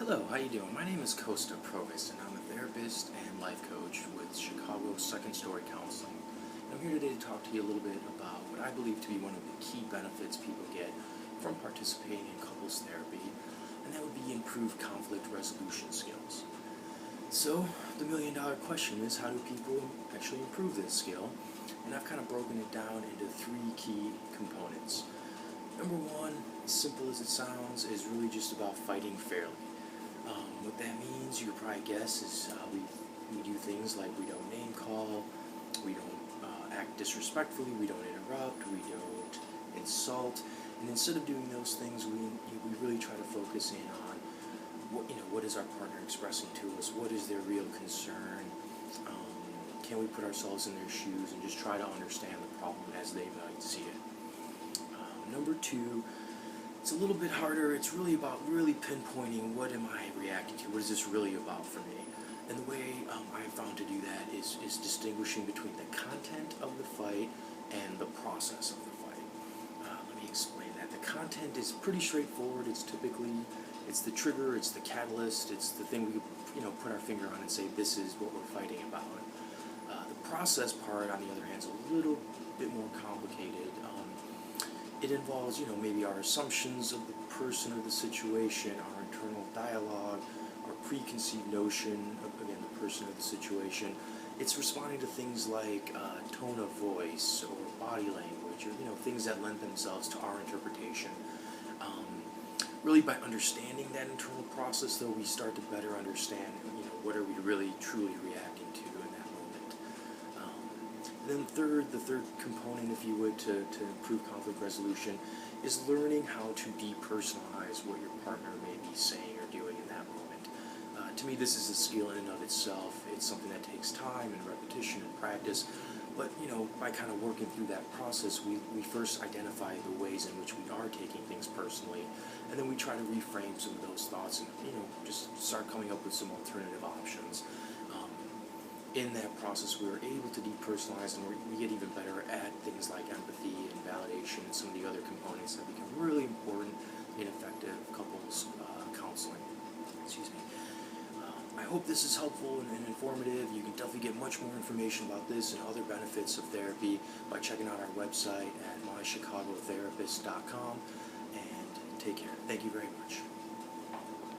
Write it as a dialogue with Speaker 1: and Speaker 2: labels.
Speaker 1: Hello, how you doing? My name is Costa Provis, and I'm a therapist and life coach with Chicago Second Story Counseling. And I'm here today to talk to you a little bit about what I believe to be one of the key benefits people get from participating in couples therapy, and that would be improved conflict resolution skills. So, the million-dollar question is, how do people actually improve this skill? And I've kind of broken it down into three key components. Number one, as simple as it sounds, is really just about fighting fairly. What that means, you could probably guess, is we do things like we don't name call, we don't act disrespectfully, we don't interrupt, we don't insult, and instead of doing those things, we really try to focus in on what is our partner expressing to us, what is their real concern, can we put ourselves in their shoes and just try to understand the problem as they might see it. Number two, it's a little bit harder. It's really about really pinpointing what am I reacting to, what is this really about for me. And the way I've found to do that is distinguishing between the content of the fight and the process of the fight. Let me explain that. The content is pretty straightforward. It's the trigger, it's the catalyst, it's the thing we put our finger on and say this is what we're fighting about. The process part, on the other hand, is a little bit more complicated. It involves, maybe our assumptions of the person or the situation, our internal dialogue, our preconceived notion of, again, the person or the situation. It's responding to things like tone of voice or body language, or things that lend themselves to our interpretation. Really, by understanding that internal process, though, we start to better understand, what are we really truly reacting to in that moment. Then the third component, if you would, to improve conflict resolution is learning how to depersonalize what your partner may be saying or doing in that moment. To me, this is a skill in and of itself. It's something that takes time and repetition and practice. But, by kind of working through that process, we first identify the ways in which we are taking things personally, and then we try to reframe some of those thoughts and, just start coming up with some alternative options. In that process, we were able to depersonalize, and we get even better at things like empathy and validation and some of the other components that become really important in effective couples counseling. Excuse me. I hope this is helpful and informative. You can definitely get much more information about this and other benefits of therapy by checking out our website at mychicagotherapist.com. And take care. Thank you very much.